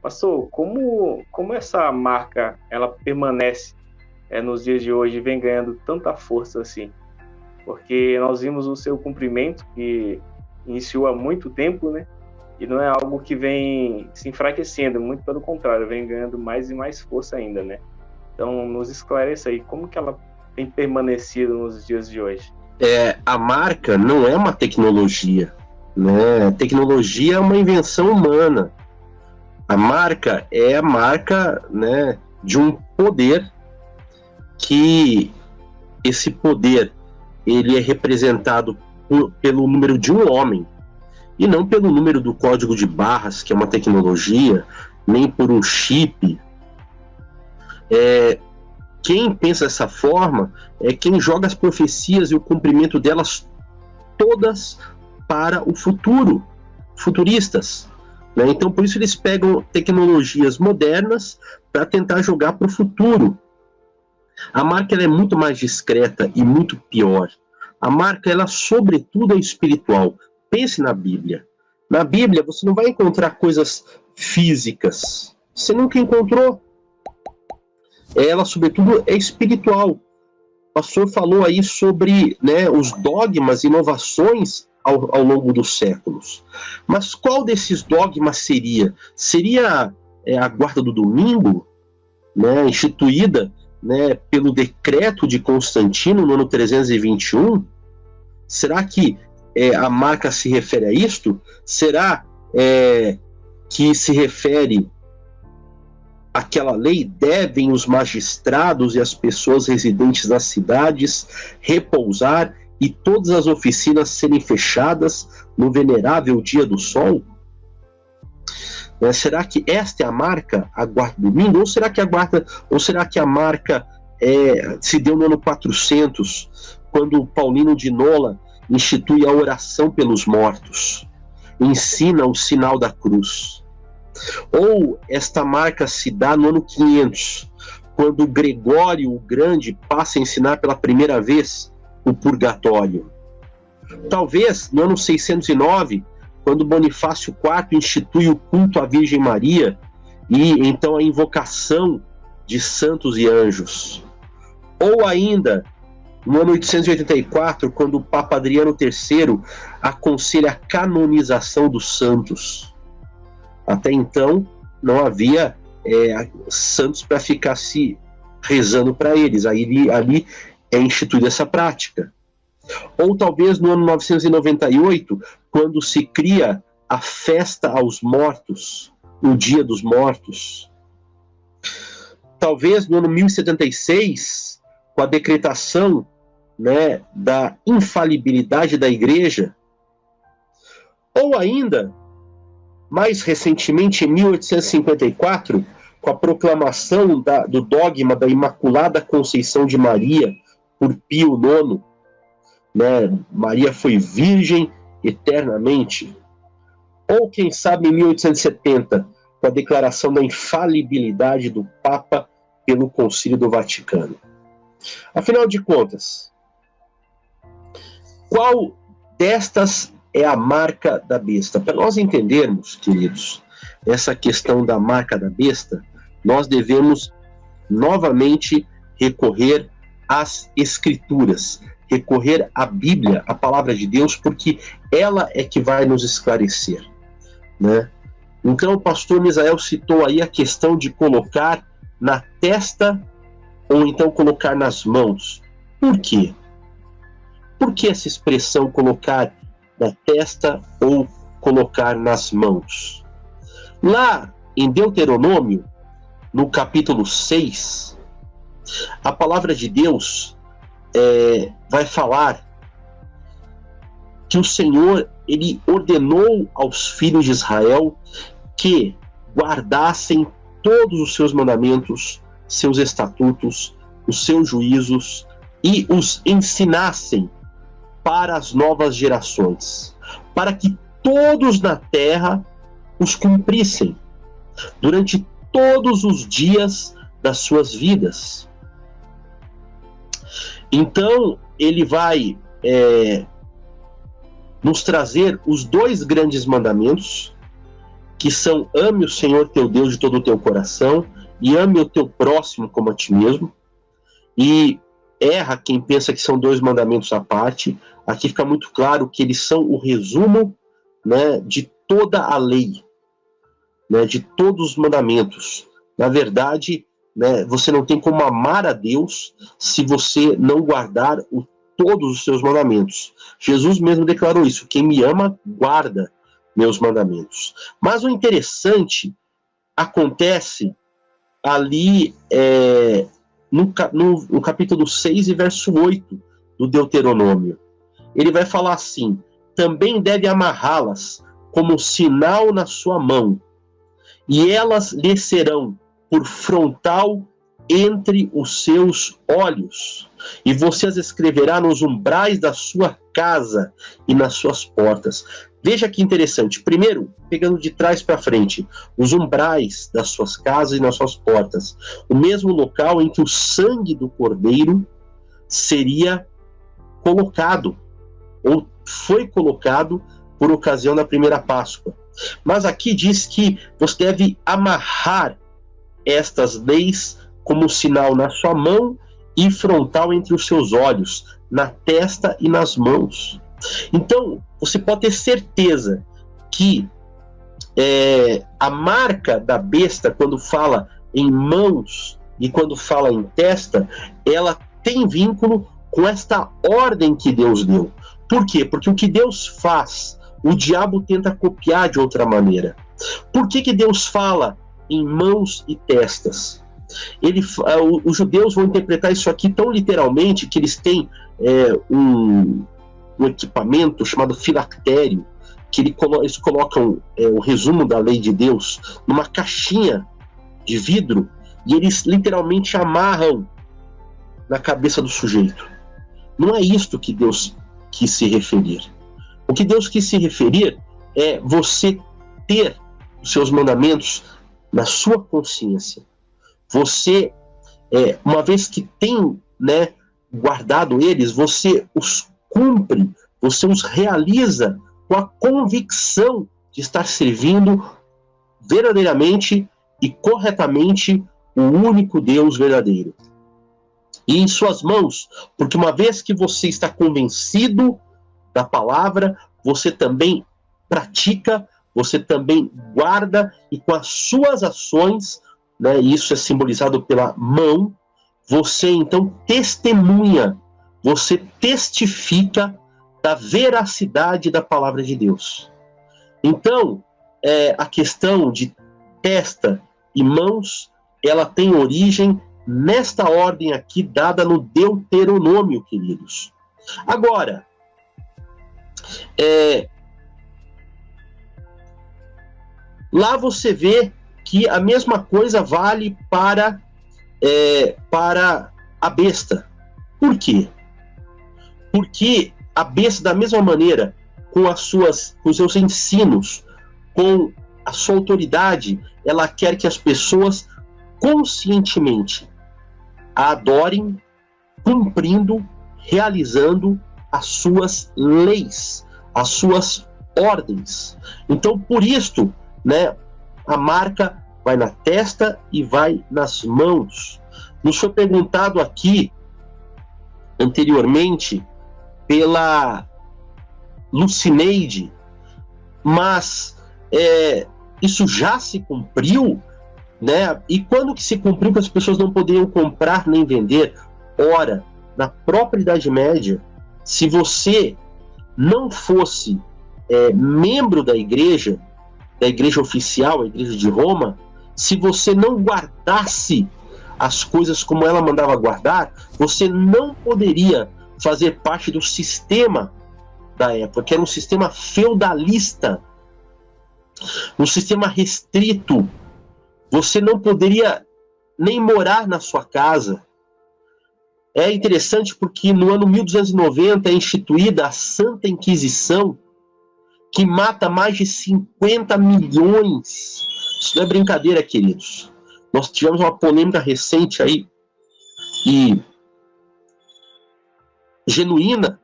Pastor, como essa marca ela permanece nos dias de hoje e vem ganhando tanta força assim? Porque nós vimos o seu cumprimento, que iniciou há muito tempo, né? E não é algo que vem se enfraquecendo, muito pelo contrário, vem ganhando mais e mais força ainda, né? Então, nos esclareça aí, como que ela tem permanecido nos dias de hoje? A marca não é uma tecnologia, né? Tecnologia é uma invenção humana. A marca é a marca, né, de um poder que esse poder ele é representado pelo número de um homem e não pelo número do código de barras, que é uma tecnologia, nem por um chip. Quem pensa dessa forma é quem joga as profecias e o cumprimento delas todas para o futuro, futuristas. Né? Então, por isso eles pegam tecnologias modernas para tentar jogar para o futuro. A marca ela é muito mais discreta e muito pior. A marca, ela sobretudo é espiritual. Pense na Bíblia. Na Bíblia, você não vai encontrar coisas físicas. Você nunca encontrou. Ela, sobretudo, é espiritual. O pastor falou aí sobre, né, os dogmas e inovações ao longo dos séculos. Mas qual desses dogmas seria? Seria a guarda do domingo, né, instituída, né, pelo decreto de Constantino no ano 321? Será que a marca se refere a isto? Será que se refere àquela lei? Devem os magistrados e as pessoas residentes nas cidades repousar e todas as oficinas serem fechadas no venerável dia do sol? Será que esta é a marca, a guarda do domingo? Ou será que a marca se deu no ano 400, quando Paulino de Nola institui a oração pelos mortos, ensina o sinal da cruz? Ou esta marca se dá no ano 500, quando Gregório o Grande passa a ensinar pela primeira vez o purgatório? Talvez no ano 609, quando Bonifácio IV institui o culto à Virgem Maria e então a invocação de santos e anjos. Ou ainda no ano 884, quando o Papa Adriano III aconselha a canonização dos santos. Até então não havia santos para ficar se rezando para eles. Ali é instituída essa prática. Ou talvez no ano 998, quando se cria a festa aos mortos, o Dia dos Mortos. Talvez no ano 1076, com a decretação, né, da infalibilidade da Igreja. Ou ainda, mais recentemente, em 1854, com a proclamação do dogma da Imaculada Conceição de Maria por Pio IX, né, Maria foi virgem eternamente. Ou, quem sabe, em 1870, com a declaração da infalibilidade do Papa pelo Concílio do Vaticano. Afinal de contas, qual destas é a marca da besta? Para nós entendermos, queridos, essa questão da marca da besta, nós devemos novamente recorrer às Escrituras, recorrer à Bíblia, à Palavra de Deus, porque ela é que vai nos esclarecer, né? Então o pastor Misael citou aí a questão de colocar na testa ou então colocar nas mãos. Por quê? Por que essa expressão colocar na testa ou colocar nas mãos? Lá em Deuteronômio, no capítulo 6, a palavra de Deus vai falar que o Senhor ele ordenou aos filhos de Israel que guardassem todos os seus mandamentos, seus estatutos, os seus juízos e os ensinassem para as novas gerações, para que todos na terra os cumprissem durante todos os dias das suas vidas. Então, ele vai nos trazer os dois grandes mandamentos que são: ame o Senhor teu Deus de todo o teu coração e ame o teu próximo como a ti mesmo. E erra quem pensa que são 2 mandamentos à parte. Aqui fica muito claro que eles são o resumo, né, de toda a lei, né, de todos os mandamentos. Na verdade, né, você não tem como amar a Deus se você não guardar todos os seus mandamentos. Jesus mesmo declarou isso: quem me ama, guarda meus mandamentos. Mas o interessante acontece ali no capítulo 6 e verso 8 do Deuteronômio. Ele vai falar assim: também deve amarrá-las como sinal na sua mão, e elas lhe serão por frontal entre os seus olhos, e você as escreverá nos umbrais da sua casa e nas suas portas. Veja que interessante. Primeiro, pegando de trás para frente, os umbrais das suas casas e nas suas portas, o mesmo local em que o sangue do cordeiro seria colocado, ou foi colocado por ocasião da primeira Páscoa. Mas aqui diz que você deve amarrar estas leis como sinal na sua mão e frontal entre os seus olhos, na testa e nas mãos. Então, você pode ter certeza que a marca da besta, quando fala em mãos e quando fala em testa, ela tem vínculo com esta ordem que Deus deu. Por quê? Porque o que Deus faz, o diabo tenta copiar de outra maneira. Por que Deus fala em mãos e testas? Os judeus vão interpretar isso aqui tão literalmente que eles têm um equipamento chamado filactério, que eles colocam o resumo da lei de Deus numa caixinha de vidro e eles literalmente amarram na cabeça do sujeito. Não é isto que Deus quis se referir. O que Deus quis se referir é você ter os seus mandamentos na sua consciência. Você, uma vez que tem, né, guardado eles, você os cumpre, você os realiza com a convicção de estar servindo verdadeiramente e corretamente o único Deus verdadeiro. E em suas mãos, porque uma vez que você está convencido da palavra, você também pratica, você também guarda, e com as suas ações, né, isso é simbolizado pela mão, você então testemunha, você testifica da veracidade da palavra de Deus. Então, a questão de testa e mãos, ela tem origem nesta ordem aqui dada no Deuteronômio, queridos. Agora, lá você vê que a mesma coisa vale para a besta. Por quê? Porque a besta, da mesma maneira, com os seus ensinos, com a sua autoridade, ela quer que as pessoas conscientemente a adorem, cumprindo, realizando as suas leis, as suas ordens. Então, por isto, né, a marca vai na testa e vai nas mãos. Nos foi perguntado aqui, anteriormente, pela Lucineide, mas isso já se cumpriu, né? E quando que se cumpriu que as pessoas não poderiam comprar nem vender? Ora, na própria Idade Média, se você não fosse membro da igreja oficial, a igreja de Roma, se você não guardasse as coisas como ela mandava guardar, você não poderia fazer parte do sistema da época, que era um sistema feudalista, um sistema restrito. Você não poderia nem morar na sua casa. É interessante porque no ano 1290 é instituída a Santa Inquisição, que mata mais de 50 milhões. Isso não é brincadeira, queridos. Nós tivemos uma polêmica recente aí, e genuína,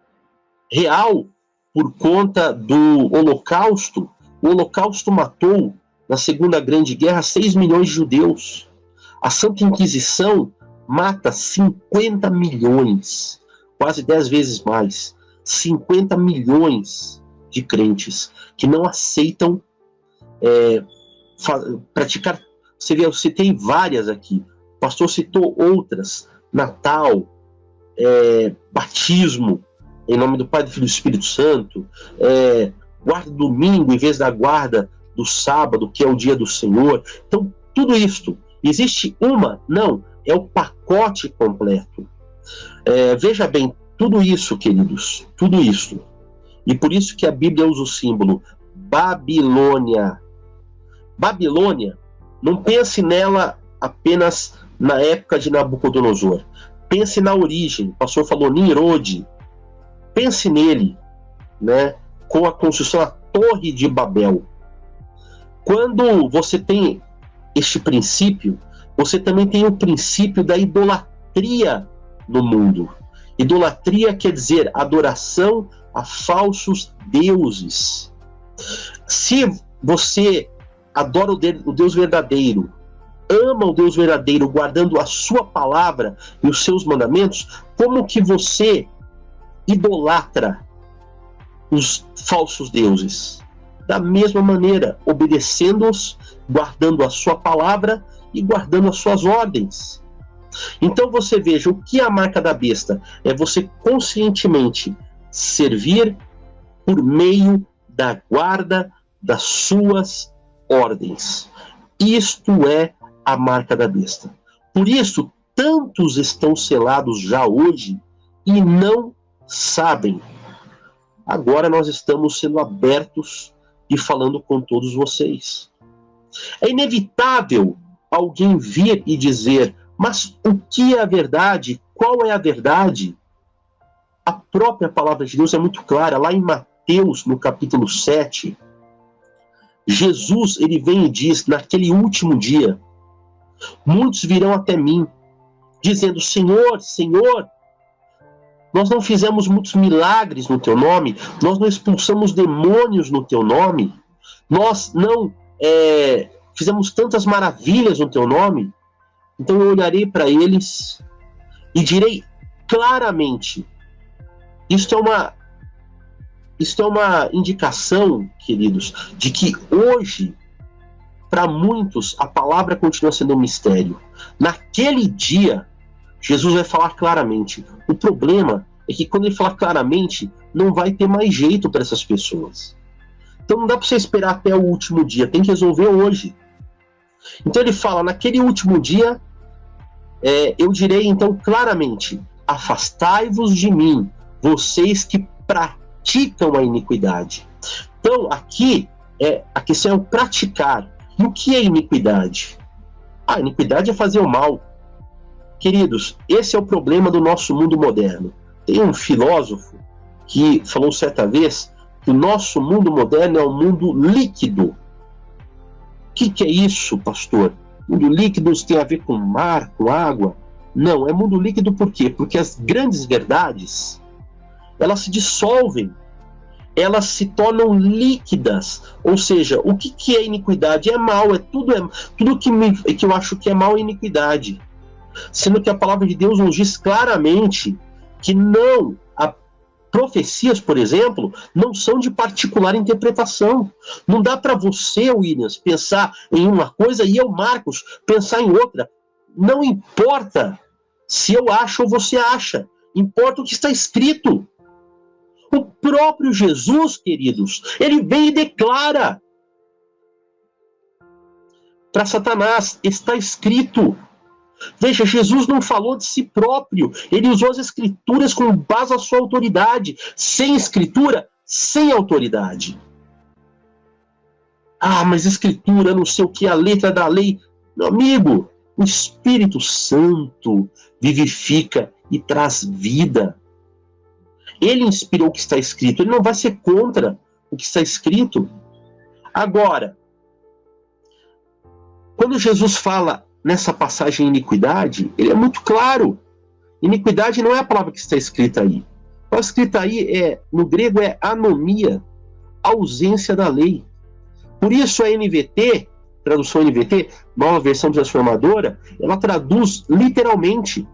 real, por conta do Holocausto. O Holocausto matou na Segunda Grande Guerra, 6 milhões de judeus. A Santa Inquisição mata 50 milhões, quase 10 vezes mais. 50 milhões de crentes que não aceitam praticar. Você vê, eu citei várias aqui. O pastor citou outras. Natal, batismo, em nome do Pai, do Filho e do Espírito Santo, guarda do domingo em vez da guarda do sábado, que é o dia do Senhor. Então, tudo isso. Existe uma? Não. É o pacote completo. Veja bem, tudo isso, queridos, tudo isso. E por isso que a Bíblia usa o símbolo Babilônia. Babilônia, não pense nela apenas na época de Nabucodonosor. Pense na origem. O pastor falou Nimrod. Pense nele, né, com a construção da Torre de Babel. Quando você tem este princípio, você também tem o princípio da idolatria no mundo. Idolatria quer dizer adoração a falsos deuses. Se você adora o Deus verdadeiro, ama o Deus verdadeiro, guardando a sua palavra e os seus mandamentos, como que você idolatra os falsos deuses? Da mesma maneira, obedecendo-os, guardando a sua palavra e guardando as suas ordens. Então você veja, o que é a marca da besta? É você conscientemente servir por meio da guarda das suas ordens. Isto é a marca da besta. Por isso, tantos estão selados já hoje e não sabem. Agora nós estamos sendo abertos e falando com todos vocês. É inevitável alguém vir e dizer: mas o que é a verdade? Qual é a verdade? A própria palavra de Deus é muito clara. Lá em Mateus, no capítulo 7, Jesus, ele vem e diz: naquele último dia, muitos virão até mim, dizendo: Senhor, Senhor, nós não fizemos muitos milagres no teu nome, nós não expulsamos demônios no teu nome, nós não fizemos tantas maravilhas no teu nome. Então eu olharei para eles e direi claramente: isto é uma indicação, queridos, de que hoje, para muitos, a palavra continua sendo um mistério. Naquele dia, Jesus vai falar claramente. O problema é que quando ele falar claramente, não vai ter mais jeito para essas pessoas. Então não dá para você esperar até o último dia, tem que resolver hoje. Então ele fala: naquele último dia, eu direi então claramente: afastai-vos de mim, vocês que praticam a iniquidade. Então aqui a questão é o praticar. E o que é iniquidade? A iniquidade é fazer o mal. Queridos, esse é o problema do nosso mundo moderno. Tem um filósofo que falou certa vez que o nosso mundo moderno é um mundo líquido. O que é isso, pastor? Mundo líquido tem a ver com mar, com água? Não, é mundo líquido por quê? Porque as grandes verdades, elas se dissolvem, elas se tornam líquidas. Ou seja, o que é iniquidade? É mal, tudo que eu acho que é mal é iniquidade. Sendo que a palavra de Deus nos diz claramente que profecias, por exemplo, não são de particular interpretação. Não dá para você, Williams, pensar em uma coisa e eu, Marcos, pensar em outra. Não importa se eu acho ou você acha. Importa o que está escrito. O próprio Jesus, queridos, ele vem e declara para Satanás: está escrito. Veja, Jesus não falou de si próprio, ele usou as escrituras como base da sua autoridade. Sem escritura, sem autoridade. Ah, mas escritura, não sei o que, a letra da lei. Meu amigo, o Espírito Santo vivifica e traz vida. Ele inspirou o que está escrito, ele não vai ser contra o que está escrito. Agora, quando Jesus fala nessa passagem iniquidade, ele é muito claro. Iniquidade não é a palavra que está escrita aí. A palavra escrita aí no grego é anomia, ausência da lei. Por isso a NVT tradução NVT, Nova Versão Transformadora, ela traduz literalmente: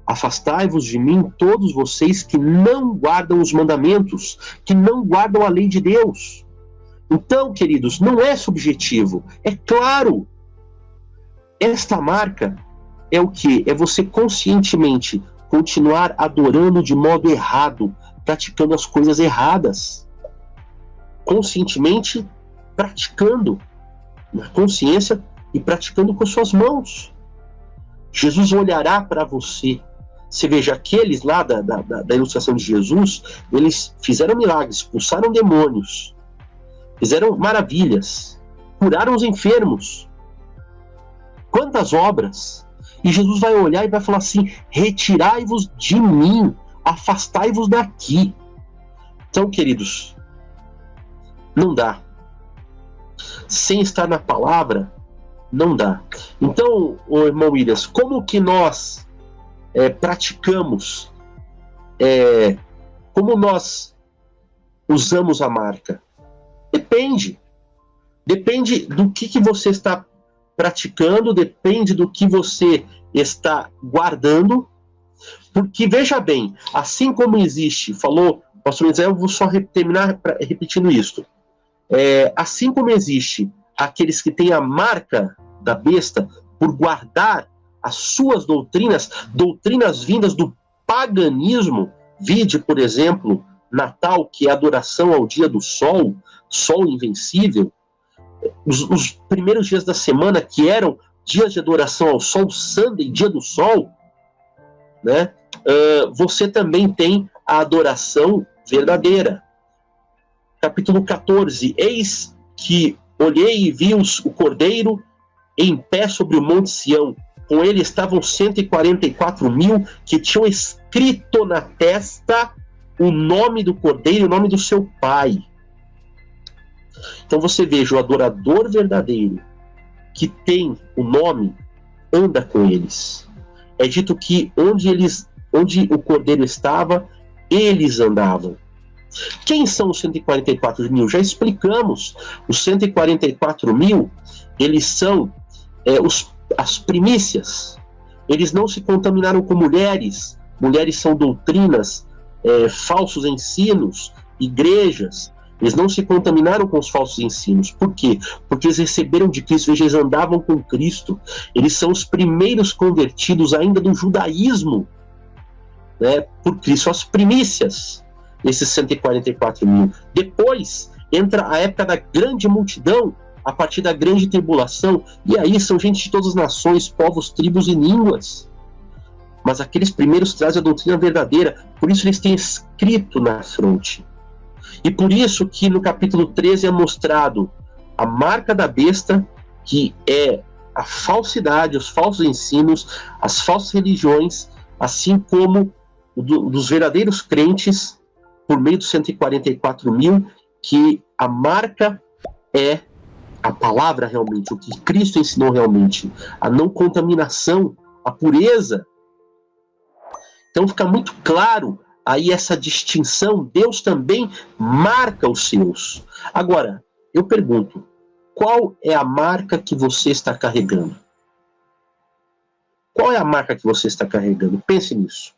afastai-vos de mim, todos vocês que não guardam os mandamentos, que não guardam a lei de Deus. Então, queridos, não é subjetivo, é claro. Esta marca é o quê? É você conscientemente continuar adorando de modo errado, praticando as coisas erradas. Conscientemente praticando, na consciência e praticando com suas mãos. Jesus olhará para você. Você veja, aqueles lá da ilustração de Jesus, eles fizeram milagres, expulsaram demônios, fizeram maravilhas, curaram os enfermos. Quantas obras! E Jesus vai olhar e vai falar assim: retirai-vos de mim, afastai-vos daqui. Então, queridos, não dá. Sem estar na palavra, não dá. Então, irmão Williams, como que nós praticamos, como nós usamos a marca? Depende. Depende do que você está praticando, depende do que você está guardando. Porque, veja bem, assim como existe, falou o pastor Israel, eu vou só terminar repetindo isso. Assim como existe aqueles que têm a marca da besta por guardar as suas doutrinas vindas do paganismo, vide, por exemplo, Natal, que é adoração ao dia do sol invencível, os primeiros dias da semana, que eram dias de adoração ao sol, Sunday, dia do sol, né? Você também tem a adoração verdadeira. Capítulo 14, eis que olhei e vi o Cordeiro em pé sobre o Monte Sião. Com ele estavam 144.000 que tinham escrito na testa o nome do Cordeiro e o nome do seu Pai. Então você veja, o adorador verdadeiro que tem o nome anda com eles. É dito que onde o Cordeiro estava, eles andavam. Quem são os 144.000? Já explicamos. Os 144.000, eles são as primícias. Eles não se contaminaram com mulheres. Mulheres são doutrinas, falsos ensinos, igrejas. Eles não se contaminaram com os falsos ensinos. Por quê? Porque eles receberam de Cristo, eles andavam com Cristo. Eles são os primeiros convertidos ainda do judaísmo, né, por Cristo, as primícias, esses 144.000. Depois entra a época da grande multidão, a partir da grande tribulação, e aí são gente de todas as nações, povos, tribos e línguas. Mas aqueles primeiros trazem a doutrina verdadeira, por isso eles têm escrito na fronte. E por isso que no capítulo 13 é mostrado a marca da besta, que é a falsidade, os falsos ensinos, as falsas religiões, assim como dos verdadeiros crentes, por meio dos 144.000, que a marca é a palavra realmente, o que Cristo ensinou realmente, a não contaminação, a pureza. Então fica muito claro aí essa distinção. Deus também marca os seus. Agora, eu pergunto, qual é a marca que você está carregando? Qual é a marca que você está carregando? Pense nisso.